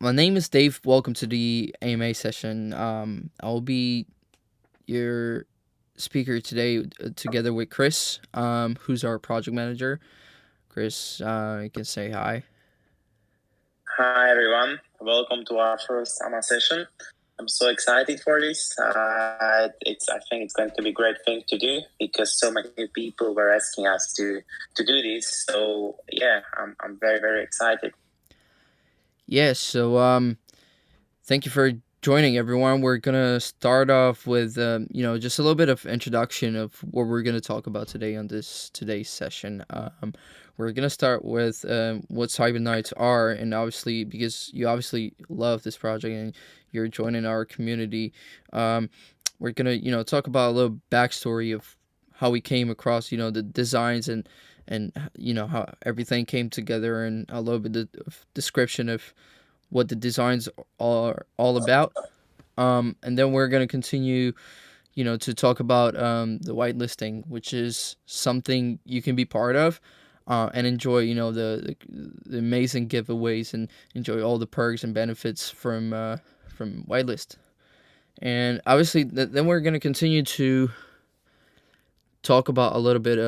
My name is Dave. Welcome to the AMA session. I'll be your speaker today together with Chris, who's our project manager. Chris, you can say hi. Hi everyone, welcome to our first summer session. I'm so excited for this. I think it's going to be a great thing to do because so many people were asking us to do this. So yeah, I'm very excited. Yes, thank you for joining, everyone. We're gonna start off with just a little bit of introduction of what we're gonna talk about today on this today's session. We're gonna start with what Cyber Knights are, and obviously because you obviously love this project and you're joining our community, we're gonna talk about a little backstory of how we came across the designs and how everything came together, and a little bit of description of what the designs are all about. And then we're gonna continue, to talk about the whitelisting, which is something you can be part of, and enjoy, the amazing giveaways and enjoy all the perks and benefits from whitelist. And obviously, then we're gonna continue to talk about a little bit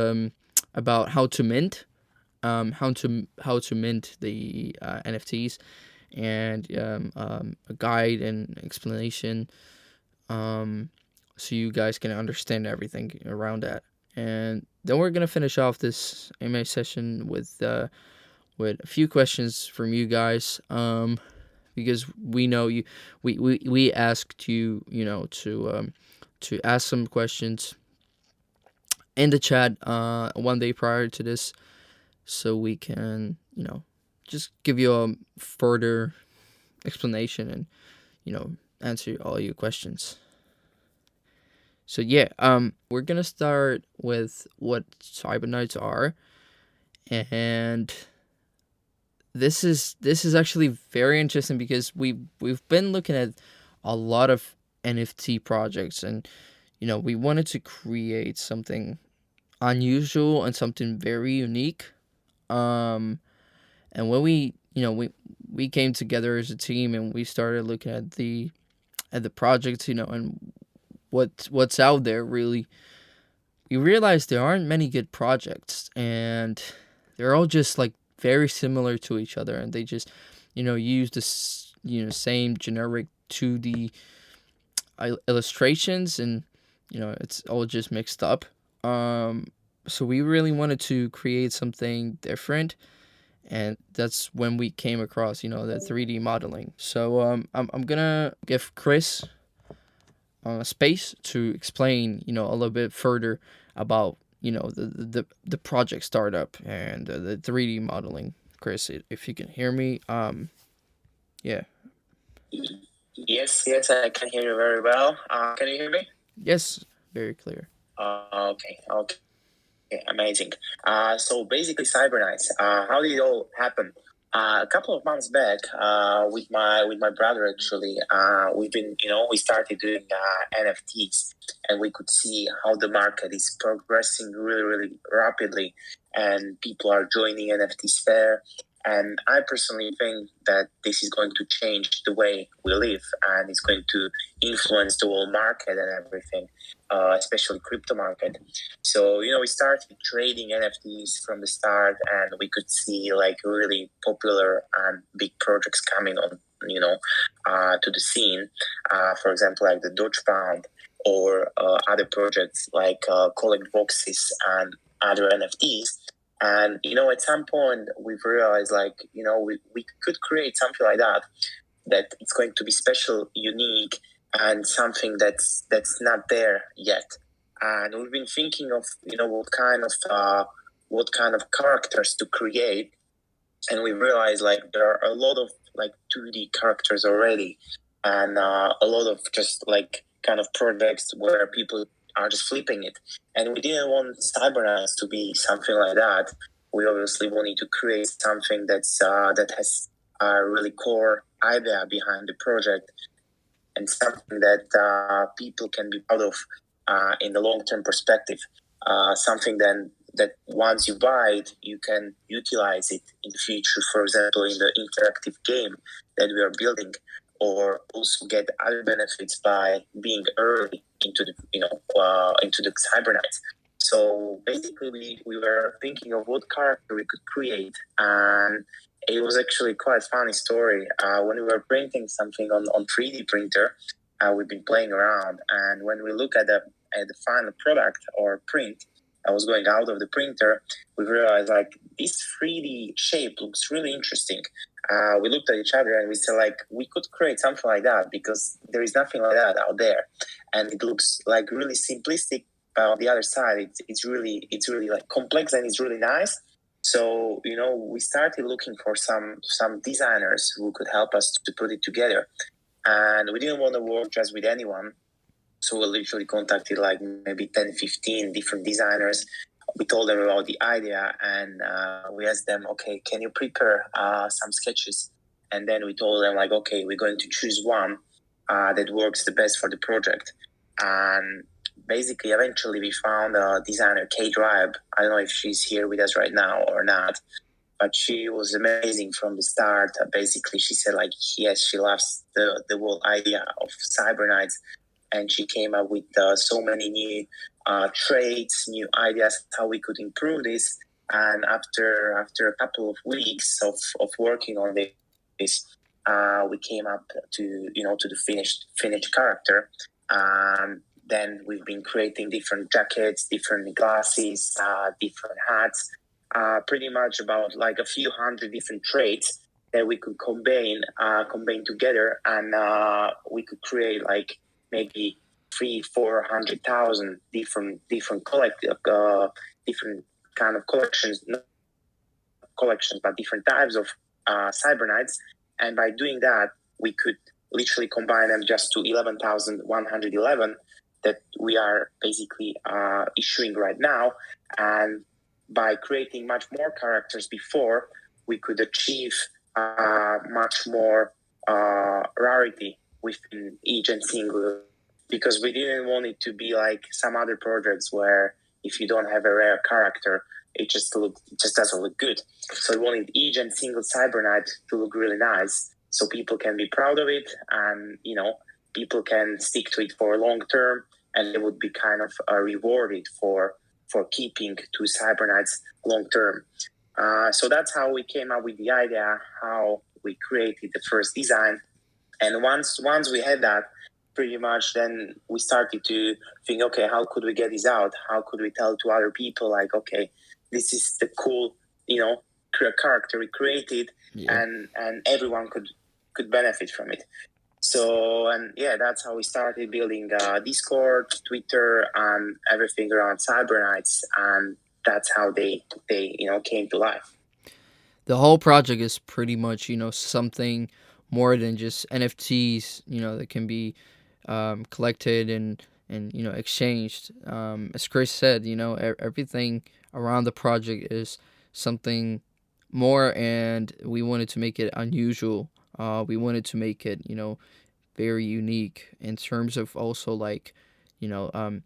about how to mint, how to mint the NFTs, and a guide and explanation, um, so you guys can understand everything around that. And then we're gonna finish off this AMA session with a few questions from you guys, because we know you, we asked you, to ask some questions in the chat one day prior to this, so we can just give you a further explanation and answer all your questions. So yeah, we're gonna start with what Cybernauts are, and this is actually very interesting because we've been looking at a lot of NFT projects, and we wanted to create something unusual and something very unique. Um, and when we came together as a team and we started looking at the projects, and what's out there really, we realized there aren't many good projects, and they're all just like very similar to each other, and they just use this same generic 2D illustrations, and it's all just mixed up. So we really wanted to create something different, and that's when we came across the 3D modeling. So I'm gonna give Chris space to explain a little bit further about the project startup and the 3D modeling. Chris, if you can hear me, yeah. Yes, I can hear you very well. Can you hear me? Yes, very clear. Okay, amazing. So basically, Cybernights. How did it all happen? A couple of months back, with my brother actually, we started doing NFTs, and we could see how the market is progressing really rapidly, and people are joining NFT sphere. And I personally think that this is going to change the way we live, and it's going to influence the whole market and everything, especially crypto market. So, we started trading NFTs from the start, and we could see like really popular and big projects coming on, to the scene. For example, like the Doge Pound, or other projects like Collect Boxes and other NFTs. And, at some point we've realized like, we could create something like that it's going to be special, unique, and something that's not there yet. And we've been thinking of what kind of characters to create, and we realized like there are a lot of like 2D characters already, and a lot of just like kind of projects where people are just flipping it, and we didn't want Cybernauts to be something like that. We obviously wanted to create something that has a really core idea behind the project, and something that people can be proud of in the long-term perspective. Something then that once you buy it, you can utilize it in the future. For example, in the interactive game, that we are building, or also get other benefits by being early into the into the cyberknights. So basically, we were thinking of what character we could create, and it was actually quite a funny story. When we were printing something on 3D printer, we've been playing around, and when we look at the final product or print, I was going out of the printer, we realized like this 3D shape looks really interesting. We looked at each other and we said like we could create something like that because there is nothing like that out there, and it looks like really simplistic. On the other side, it's really like complex and it's really nice. So we started looking for some designers who could help us to put it together, and we didn't want to work just with anyone. So we literally contacted like maybe 10, 15 different designers. We told them about the idea, and we asked them, okay, can you prepare some sketches? And then we told them like, okay, we're going to choose one that works the best for the project. And basically, eventually we found a designer, Kate Ribe. I don't know if she's here with us right now or not, but she was amazing from the start. Basically, she said like, yes, she loves the whole idea of cyberknights, and she came up with so many new traits, new ideas how we could improve this. And after a couple of weeks of working on this, we came up to the finished character. Then we've been creating different jackets, different glasses, different hats, pretty much about like a few hundred different traits that we could combine together, and we could create like maybe 300,000-400,000 different different kind of collections, not collections, but different types of cyberknights. And by doing that, we could literally combine them just to 11,111 that we are basically issuing right now. And by creating much more characters before, we could achieve much more rarity within each and single, because we didn't want it to be like some other projects where if you don't have a rare character, it just doesn't look good. So we wanted each and single cyberknight to look really nice, so people can be proud of it, and people can stick to it for long term, and they would be kind of rewarded for keeping two cyberknights long term. So that's how we came up with the idea, how we created the first design. And once we had that, pretty much then we started to think, okay, how could we get this out? How could we tell to other people like, okay, this is the cool, character we created, Yeah. and everyone could benefit from it. So, and yeah, that's how we started building Discord, Twitter, and everything around Cyberknights, and that's how they came to life. The whole project is pretty much, something more than just NFTs, that can be collected and exchanged. As Chris said, everything around the project is something more, and we wanted to make it unusual. We wanted to make it, very unique in terms of also like, the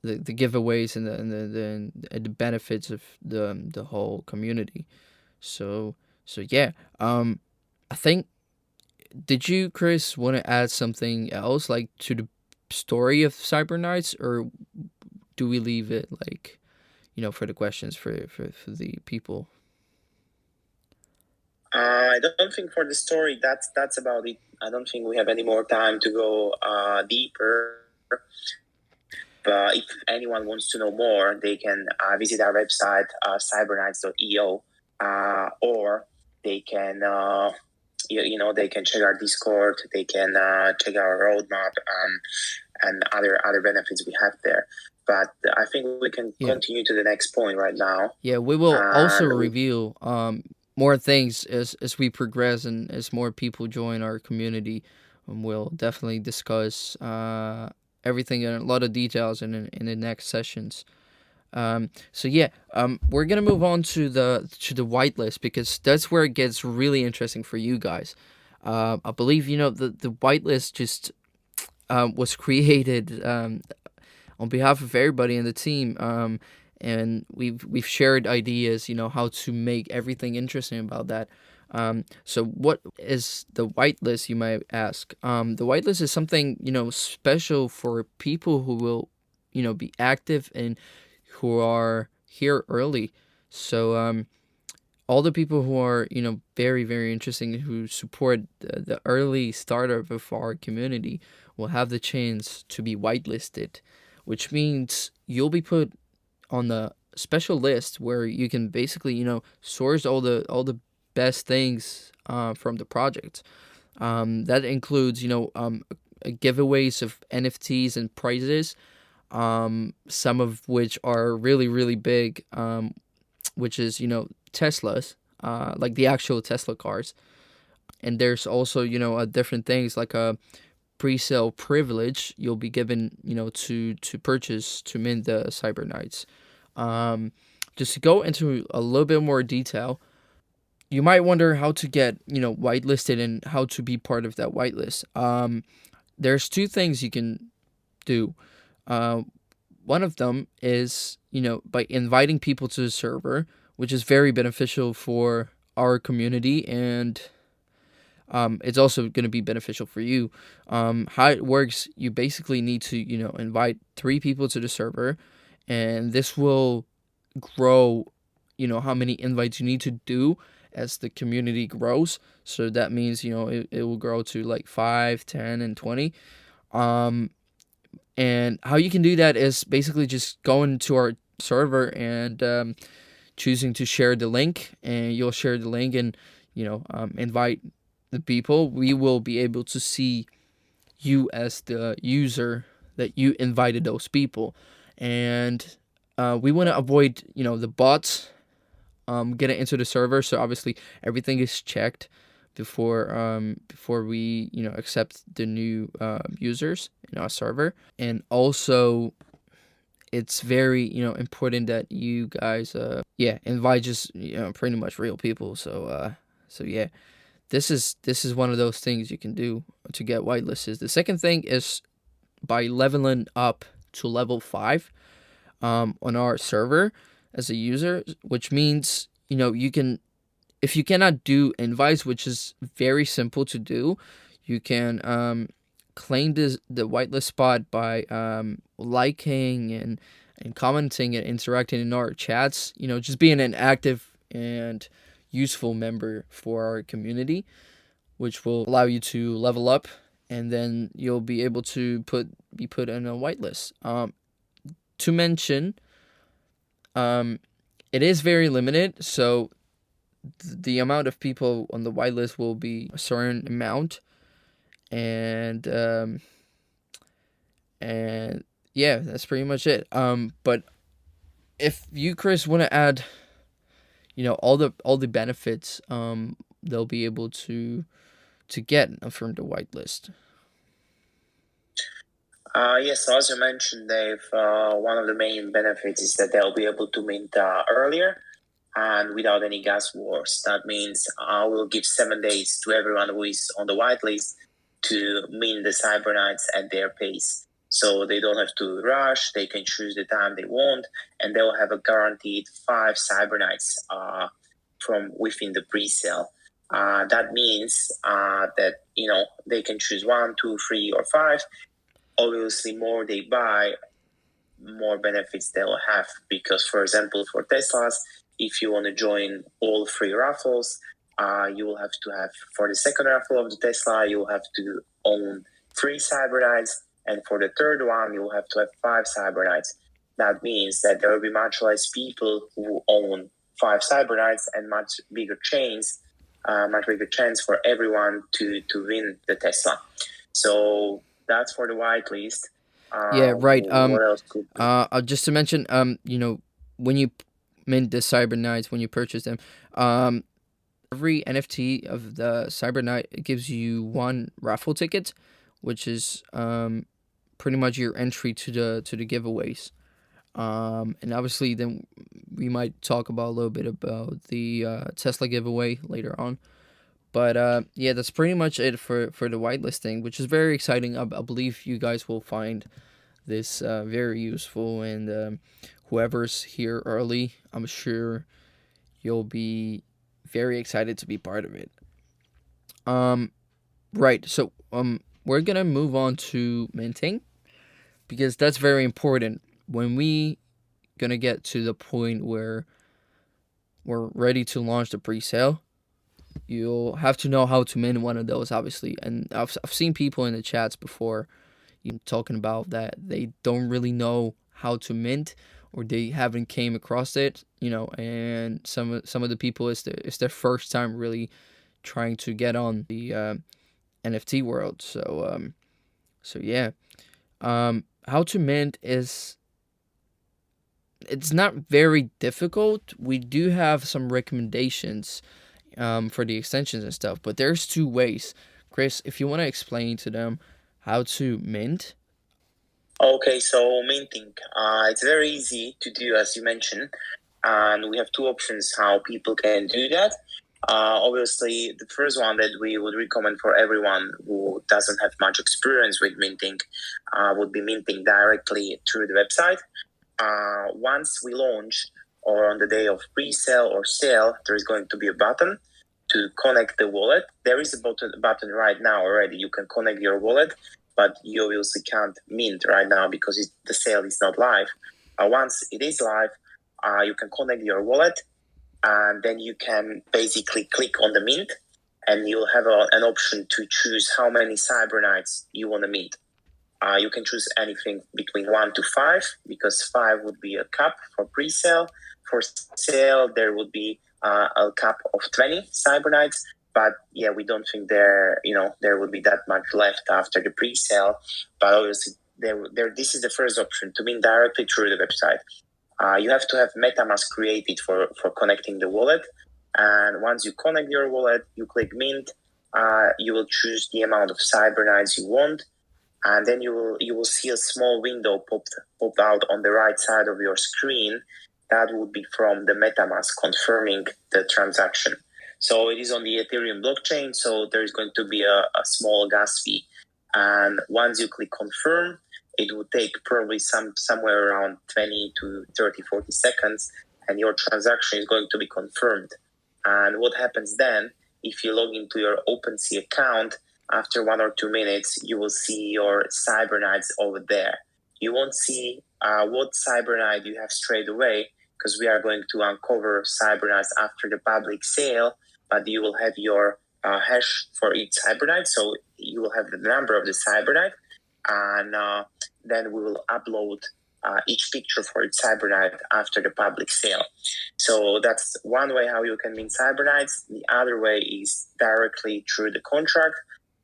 giveaways and the benefits of the whole community. So yeah, I think, did you, Chris, want to add something else like to the story of Cyber Knights, or do we leave it like, for the questions for the people? I don't think for the story that's about it. I don't think we have any more time to go deeper. But if anyone wants to know more, they can visit our website, cyberknights.eo, or they can, they can check our Discord, they can check our roadmap, and other benefits we have there. But I think we can continue to the next point right now. Yeah, we will also reveal more things as we progress and as more people join our community. We'll definitely discuss everything in a lot of details in the next sessions. So yeah, we're gonna move on to the whitelist, because that's where it gets really interesting for you guys. I believe the whitelist just was created on behalf of everybody in the team, and we've shared ideas, how to make everything interesting about that. So what is the whitelist, you might ask? The whitelist is something, special for people who will, be active and who are here early. So all the people who are, very, very interesting, who support the early startup of our community will have the chance to be whitelisted, which means you'll be put on the special list where you can basically, source all the best things from the project. That includes, giveaways of NFTs and prizes, some of which are really, really big, which is, Teslas, like the actual Tesla cars. And there's also, different things like a pre-sale privilege you'll be given, to purchase to mint the Cyberknights. Um, just to go into a little bit more detail, you might wonder how to get, whitelisted and how to be part of that whitelist. There's two things you can do. Uh, One of them is, by inviting people to the server, which is very beneficial for our community, and it's also going to be beneficial for you. How it works, you basically need to, invite three people to the server, and this will grow, how many invites you need to do as the community grows. So that means, it will grow to like 5, 10, and 20. Um, and how you can do that is basically just going to our server and choosing to share the link, and you'll share the link and, invite the people. We will be able to see you as the user that you invited those people. And we want to avoid, the bots getting into the server. So obviously everything is checked before we, accept the new users in our server. And also, it's very, important that you guys invite just, pretty much real people. So yeah, this is one of those things you can do to get whitelisted. The second thing is by leveling up to level 5 on our server as a user, which means, you can, if you cannot do invites, which is very simple to do, you can claim the whitelist spot by liking and commenting and interacting in our chats. Just being an active and useful member for our community, which will allow you to level up, and then you'll be able to be put in a whitelist. To mention, um, it is very limited, so the amount of people on the whitelist will be a certain amount, and and yeah, that's pretty much it. But if you, Chris, want to add, all the benefits, they'll be able to get from the whitelist. Yes, so as you mentioned, Dave, one of the main benefits is that they'll be able to mint earlier and without any gas wars. That means we'll give 7 days to everyone who is on the whitelist to mint the Cyberknights at their pace. So they don't have to rush, they can choose the time they want, and they'll have a guaranteed 5 Cyberknights from within the pre-sale. That means that they can choose 1, 2, 3, or 5. Obviously, more they buy, more benefits they'll have. Because, for example, for Teslas, if you want to join all 3 raffles, you will have to have, for the second raffle of the Tesla, you will have to own 3 Cyberknights, and for the third one, you will have to have 5 Cyberknights. That means that there will be much less people who own 5 Cyberknights, and much bigger chance for everyone to win the Tesla. So that's for the whitelist. Yeah, right. What else could be? Just to mention, when you mint the Cyber Knights, when you purchase them, every NFT of the Cyber Knight gives you one raffle ticket, which is pretty much your entry to the giveaways. And obviously, then we might talk about a little bit about the Tesla giveaway later on. But yeah, that's pretty much it for the whitelisting, which is very exciting. I believe you guys will find this very useful, and whoever's here early, I'm sure you'll be very excited to be part of it. Um, right. So we're gonna move on to minting because that's very important when we gonna get to the point where we're ready to launch the pre-sale. You'll have to know how to mint one of those, obviously. And I've seen people in the chats before talking about that they don't really know how to mint or they haven't came across it, and some of the people it's their first time really trying to get on the NFT world. So yeah, how to mint is it's not very difficult. We do have some recommendations for the extensions and stuff, but there's two ways. Chris, if you want to explain to them how to mint. Okay, so minting. It's very easy to do, as you mentioned, and we have two options how people can do that. Obviously, the first one that we would recommend for everyone who doesn't have much experience with minting would be minting directly through the website. Once we launch or on the day of pre-sale or sale, there is going to be a button to connect the wallet. There is a button right now already. You can connect your wallet, but you obviously can't mint right now because the sale is not live. Once it is live, you can connect your wallet, and then you can basically click on the mint, and you'll have an option to choose how many Cybernights you want to mint. You can choose anything between 1 to 5 because 5 would be a cap for pre-sale. For sale, there would be a cap of 20 Cybernights. But yeah, we don't think there would be that much left after the pre-sale. But obviously, this is the first option to mint directly through the website. You have to have MetaMask created for connecting the wallet. And once you connect your wallet, you click mint. You will choose the amount of Cybernights you want, and then you will see a small window popped out on the right side of your screen. That would be from the MetaMask confirming the transaction. So it is on the Ethereum blockchain, so there is going to be a small gas fee. And once you click confirm, it would take probably somewhere around 20 to 30, 40 seconds, and your transaction is going to be confirmed. And what happens then, if you log into your OpenSea account, after 1 or 2 minutes, you will see your Cybernights over there. You won't see what Cybernight you have straight away because we are going to uncover Cybernights after the public sale, but you will have your hash for each Cybernight. So you will have the number of the Cybernight, and then we will upload each picture for each Cybernight after the public sale. So that's one way how you can mint Cybernights. The other way is directly through the contract.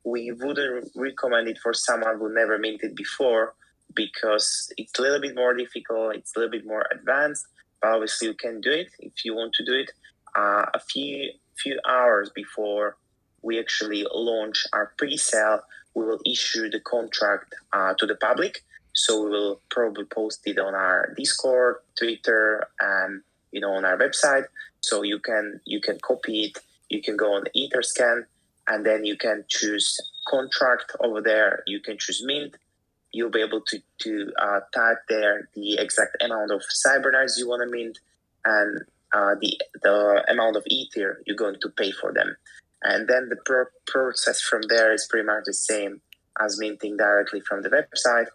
We wouldn't recommend it for someone who never minted before because it's a little bit more difficult, it's a little bit more advanced, but obviously you can do it if you want to do it. A few hours before we actually launch our pre-sale, we will issue the contract to the public. So we will probably post it on our Discord, Twitter, and on our website. So you can copy it. You can go on Etherscan, and then you can choose contract over there. You can choose mint. You'll be able to type there the exact amount of Cybernights you want to mint and the amount of Ether you're going to pay for them. And then the process from there is pretty much the same as minting directly from the website.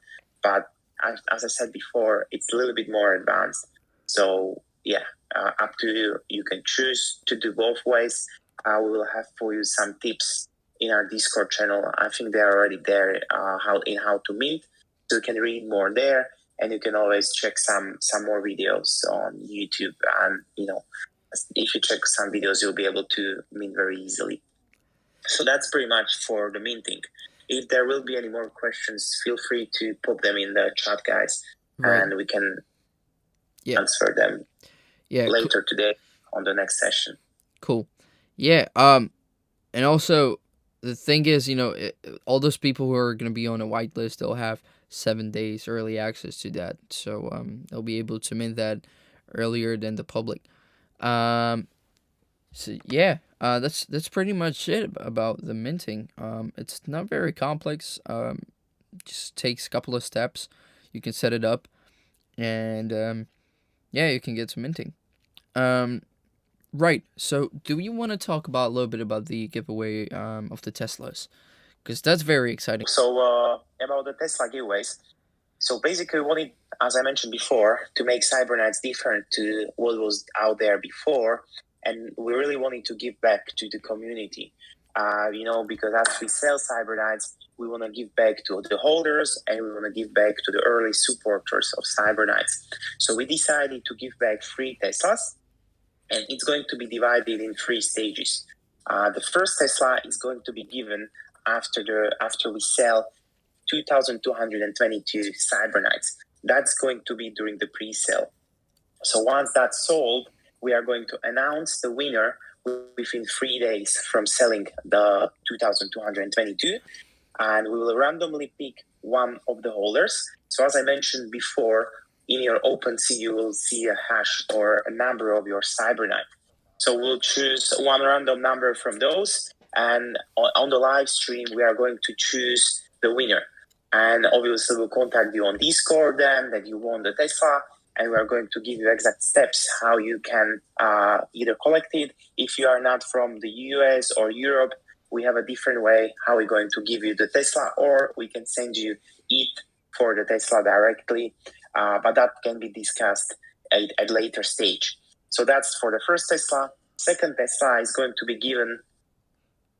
But as I said before, it's a little bit more advanced. So yeah, up to you. You can choose to do both ways. We will have for you some tips in our Discord channel. I think they're already there how to mint. So you can read more there, and you can always check some more videos on YouTube. And if you check some videos, you'll be able to mint very easily. So that's pretty much for the minting. If there will be any more questions, feel free to put them in the chat, guys, Right. and we can answer them later today on the next session. Cool. Yeah. And also, the thing is, all those people who are going to be on a whitelist, they'll have 7 days early access to that. So they'll be able to mint that earlier than the public. So yeah, that's pretty much it about the minting. It's not very complex. Just takes a couple of steps. You can set it up, and yeah, you can get to minting. Right. So, do you want to talk about a little bit about the giveaway of the Teslas? Because that's very exciting. So about the Tesla giveaways. So basically, we wanted, as I mentioned before, to make Cyberknights different to what was out there before, and we really wanted to give back to the community. Because as we sell Cyberknights, we want to give back to the holders, and we want to give back to the early supporters of Cyberknights. So we decided to give back 3 Teslas, and it's going to be divided in 3 stages. The first Tesla is going to be given after we sell 2,222 Cyberknights. That's going to be during the pre-sale. So once that's sold, we are going to announce the winner within 3 days from selling the 2,222, and we will randomly pick one of the holders. So as I mentioned before, in your OpenSea, you will see a hash or a number of your Cyberknight. So we'll choose one random number from those, and on the live stream, we are going to choose the winner. And obviously, we'll contact you on Discord then that you won the Tesla, and we are going to give you exact steps how you can either collect it. If you are not from the US or Europe, we have a different way how we're going to give you the Tesla, or we can send you it for the Tesla directly. But that can be discussed at a later stage. So that's for the first Tesla. Second Tesla is going to be given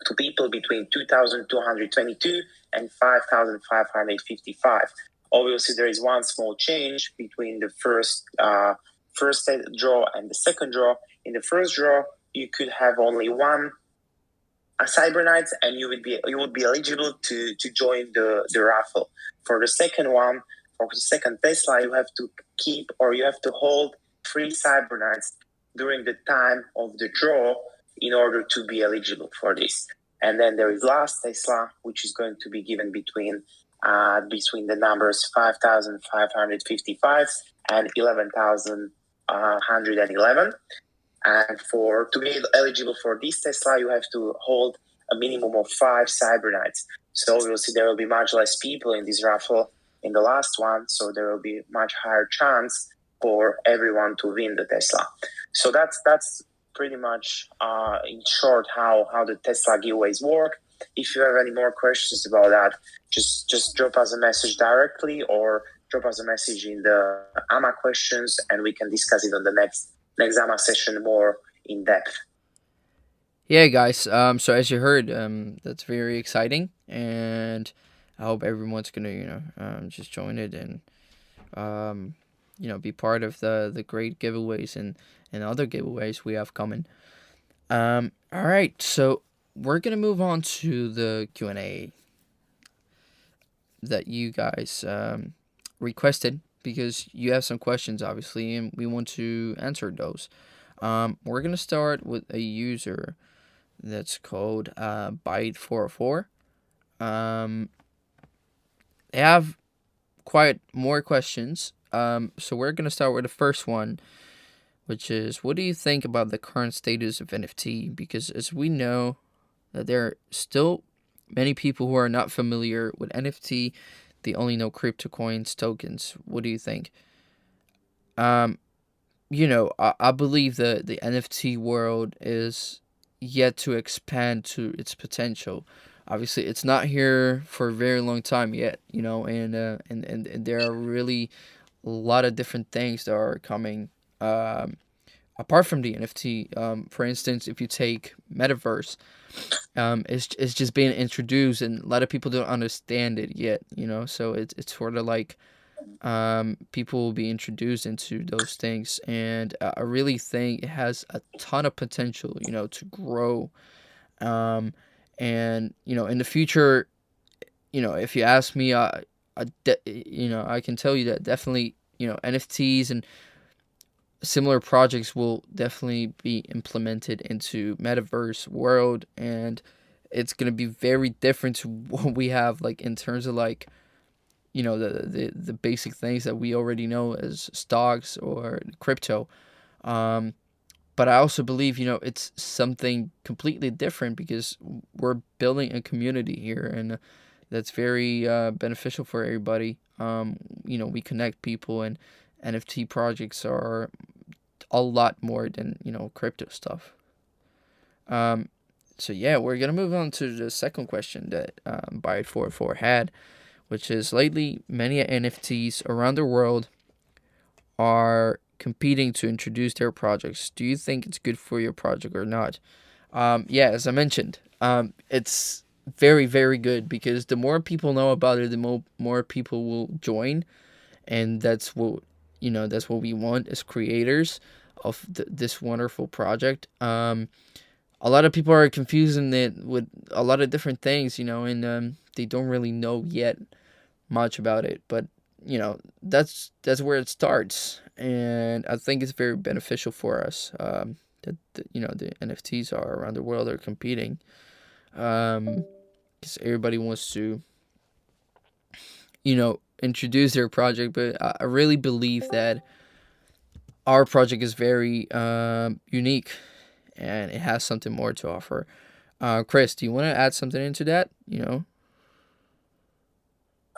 to people between 2,222 and 5,555. Obviously, there is one small change between the first draw and the second draw. In the first draw, you could have only one Cyberknights, and you would be eligible to join the raffle. For the second one, for the second Tesla, you have to keep or you have to hold 3 Cyberknights during the time of the draw in order to be eligible for this. And then there is last Tesla, which is going to be given between the numbers 5,555 and 11,111. And to be eligible for this Tesla, you have to hold a minimum of 5 Cyberknights. So obviously there will be much less people in this raffle in the last one, so there will be much higher chance for everyone to win the Tesla. So that's pretty much in short how the Tesla giveaways work. If you have any more questions about that, just drop us a message directly or drop us a message in the AMA questions, and we can discuss it on the next AMA session more in depth. Yeah, guys. So as you heard, that's very exciting, and I hope everyone's gonna, just join it and, be part of the great giveaways and other giveaways we have coming. All right, so we're gonna move on to the Q&A that you guys requested because you have some questions, obviously, and we want to answer those. We're gonna start with a user that's called Byte404. They have quite more questions. So we're gonna start with the first one, which is, what do you think about the current status of NFT? Because as we know, that there are still many people who are not familiar with NFT. They only know crypto coins, tokens. What do you think? Um, I believe that the NFT world is yet to expand to its potential. Obviously, it's not here for a very long time yet, and there are really a lot of different things that are coming apart from the NFT. For instance, if you take Metaverse, it's just being introduced, and a lot of people don't understand it yet, so it's sort of like people will be introduced into those things, and I really think it has a ton of potential, to grow. And in the future, if you ask me, I can tell you that definitely, NFTs and similar projects will definitely be implemented into metaverse world, and it's going to be very different to what we have, like, in terms of, like, the basic things that we already know as stocks or crypto. But I also believe, it's something completely different because we're building a community here, and that's very beneficial for everybody. We connect people, and NFT projects are a lot more than crypto stuff. Um, so yeah, we're gonna move on to the second question that Byte404 had, which is lately many NFTs around the world are competing to introduce their projects. Do you think it's good for your project or not? Yeah, as I mentioned, it's very, very good because the more people know about it, the more people will join, and that's what we want as creators of this wonderful project. A lot of people are confusing it with a lot of different things, and they don't really know yet much about it. But that's where it starts, and I think it's very beneficial for us. That the NFTs are around the world are competing, because everybody wants to introduce their project. But I really believe that our project is very unique, and it has something more to offer. Chris, do you want to add something into that? No,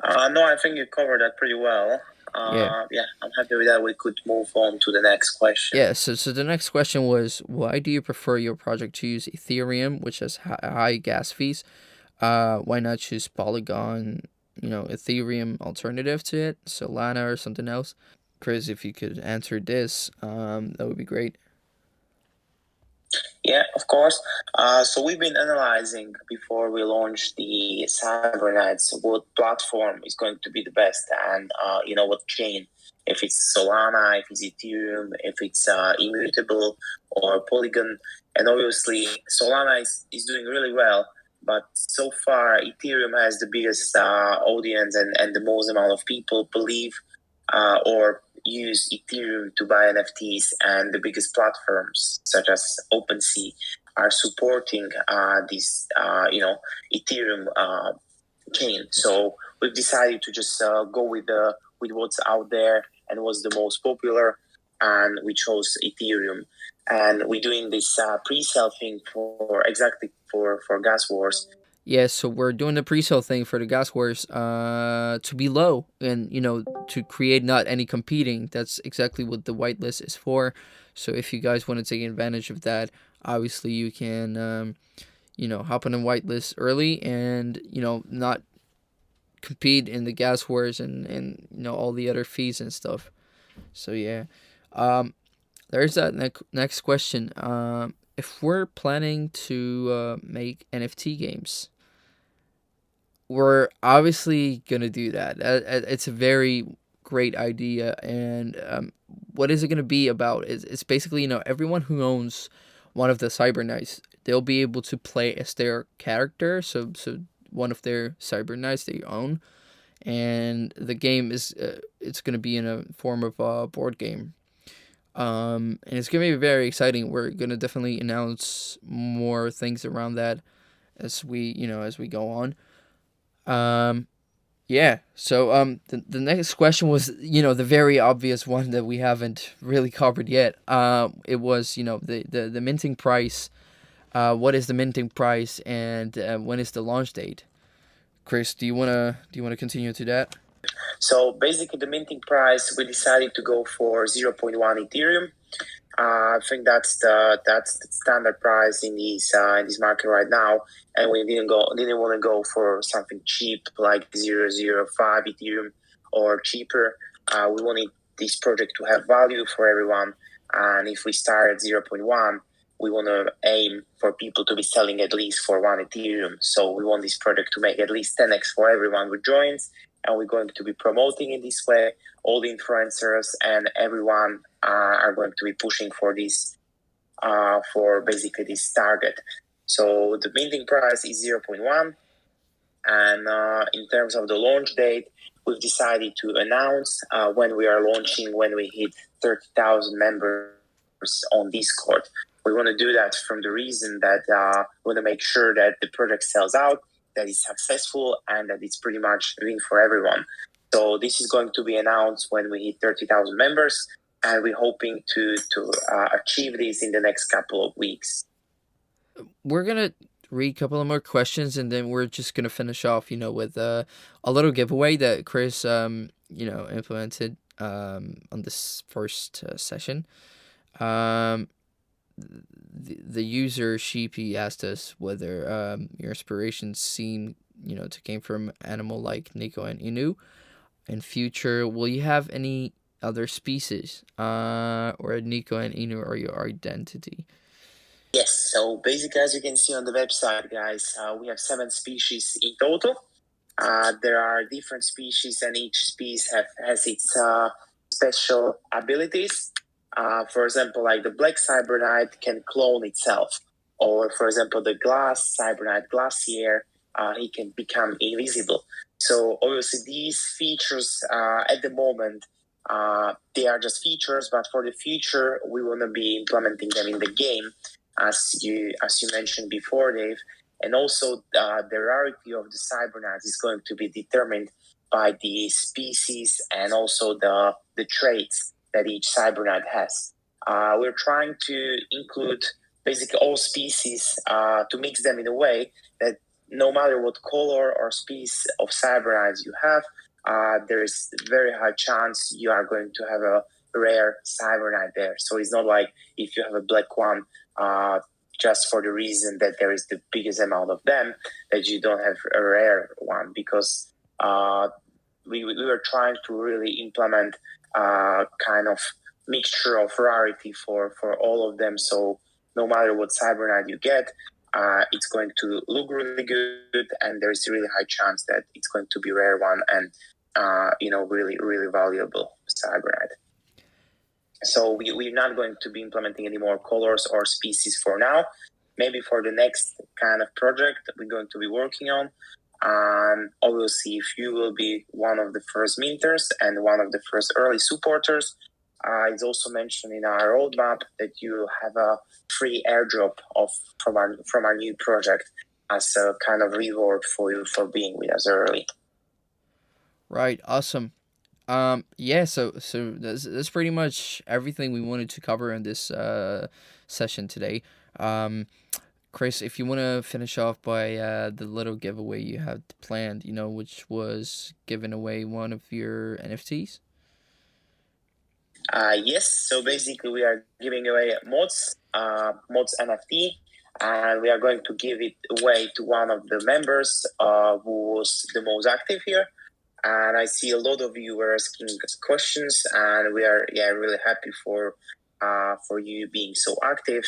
I think you covered that pretty well. Yeah. Yeah, I'm happy with that. We could move on to the next question. Yeah, so the next question was, why do you prefer your project to use Ethereum, which has high gas fees? Why not choose Polygon, Ethereum alternative to it, Solana or something else? Chris, if you could answer this, that would be great. Yeah, of course. So we've been analyzing before we launch the Cybernights what platform is going to be the best, and what chain. If it's Solana, if it's Ethereum, if it's Immutable or Polygon, and obviously Solana is doing really well. But so far, Ethereum has the biggest audience and the most amount of people believe or use Ethereum to buy NFTs, and the biggest platforms such as OpenSea are supporting this, Ethereum chain. So we've decided to just go with what's out there and what's the most popular, and we chose Ethereum. And we're doing this pre-sale thing for exactly for Gas Wars. Yeah, so we're doing the pre-sale thing for the gas wars to be low, and to create not any competing. That's exactly what the whitelist is for. So if you guys want to take advantage of that, obviously you can hop on the whitelist early, and not compete in the gas wars, and all the other fees and stuff. So yeah, there's that next question. If we're planning to make NFT games, we're obviously gonna do that. It's a very great idea, and what is it gonna be about? It's basically everyone who owns one of the Cyber Knights, they'll be able to play as their character. So one of their Cyber Knights they own, and the game is it's gonna be in a form of a board game. And it's gonna be very exciting. We're gonna definitely announce more things around that as we go on. Um, yeah. So the next question was the very obvious one that we haven't really covered yet. It was the minting price. What is the minting price, and when is the launch date? Chris, do you wanna continue to that? So basically, the minting price, we decided to go for 0.1 Ethereum. I think that's the standard price in this market right now, and we didn't want to go for something cheap like 0.005 Ethereum or cheaper. We wanted this project to have value for everyone, and if we start at 0.1, we want to aim for people to be selling at least for 1 Ethereum. So we want this project to make at least 10x for everyone who joins, and we're going to be promoting in this way. All the influencers and everyone are going to be pushing for this, for basically this target. So the minting price is 0.1, and in terms of the launch date, we've decided to announce when we are launching when we hit 30,000 members on Discord. We want to do that from the reason that we want to make sure that the product sells out, that it's successful, and that it's pretty much a win for everyone. So this is going to be announced when we hit 30,000 members, and we're hoping to achieve this in the next couple of weeks. We're gonna read a couple of more questions, and then we're just gonna finish off, with a little giveaway that Chris, implemented on this first session. Um, the user Sheepy asked us whether your inspirations seem to came from animal like Nico and Inu. In future, will you have any other species? Or Nico and Inu are your identity? Yes, so basically, as you can see on the website, guys, we have 7 species in total. There are different species, and each species has its special abilities. For example, like the black cybernite can clone itself, or for example, the glass cybernite glacier, he can become invisible. So obviously, these features at the moment they are just features, but for the future, we want to be implementing them in the game, as you mentioned before, Dave. And also, the rarity of the cybernite is going to be determined by the species and also the traits that each cybernite has. We're trying to include basically all species to mix them in a way that no matter what color or species of cybernites you have, there is very high chance you are going to have a rare cybernite there. So it's not like if you have a black one, just for the reason that there is the biggest amount of them, that you don't have a rare one, because we were trying to really implement kind of mixture of rarity for all of them. So no matter what cybernite you get, it's going to look really good, and there's a really high chance that it's going to be a rare one and really really valuable cybernite. So we're not going to be implementing any more colors or species for now. Maybe for the next kind of project we're going to be working on. Obviously, if you will be one of the first minters and one of the first early supporters, it's also mentioned in our roadmap that you have a free airdrop from our new project as a kind of reward for you for being with us early. Right. Awesome. Yeah. So that's pretty much everything we wanted to cover in this session today. Um, Chris, if you want to finish off by the little giveaway you had planned, which was giving away one of your NFTs. Yes, so basically we are giving away mods NFT, and we are going to give it away to one of the members who was the most active here. And I see a lot of you were asking us questions, and we are really happy for you being so active.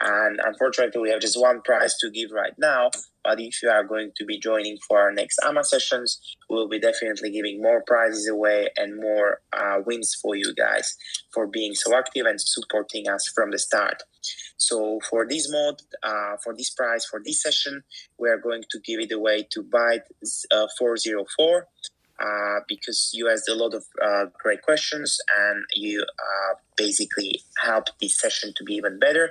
And unfortunately, we have just one prize to give right now. But if you are going to be joining for our next AMA sessions, we'll be definitely giving more prizes away and more wins for you guys for being so active and supporting us from the start. So for this mod, for this prize, for this session, we are going to give it away to Byte 404. Because you asked a lot of great questions, and you basically helped this session to be even better.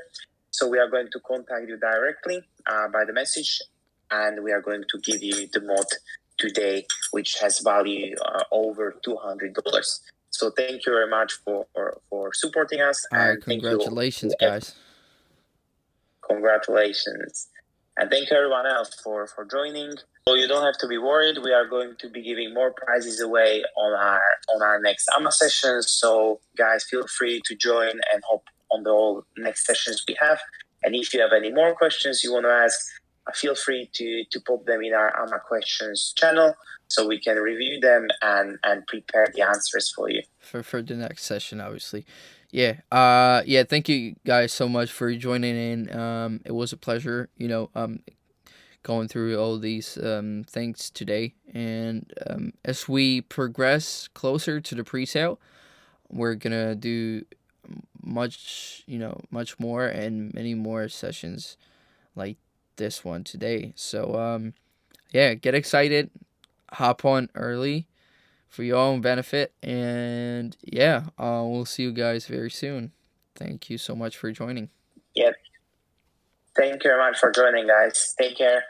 So we are going to contact you directly by the message, and we are going to give you the mod today, which has value over $200. So thank you very much for supporting us, All right. and thank you. Congratulations, guys. Congratulations. And thank you everyone else for joining. So you don't have to be worried. We are going to be giving more prizes away on our next AMA sessions. So guys, feel free to join and hop on the all next sessions we have. And if you have any more questions you want to ask, feel free to pop them in our AMA questions channel so we can review them and prepare the answers for you. For the next session, obviously. Yeah. Yeah. Thank you guys so much for joining in. It was a pleasure. Going through all these things today, and as we progress closer to the pre-sale, we're gonna do much more and many more sessions like this one today. So yeah, get excited, hop on early for your own benefit, and yeah, we'll see you guys very soon. Thank you so much for joining. Yeah. Thank you very much for joining, guys. Take care.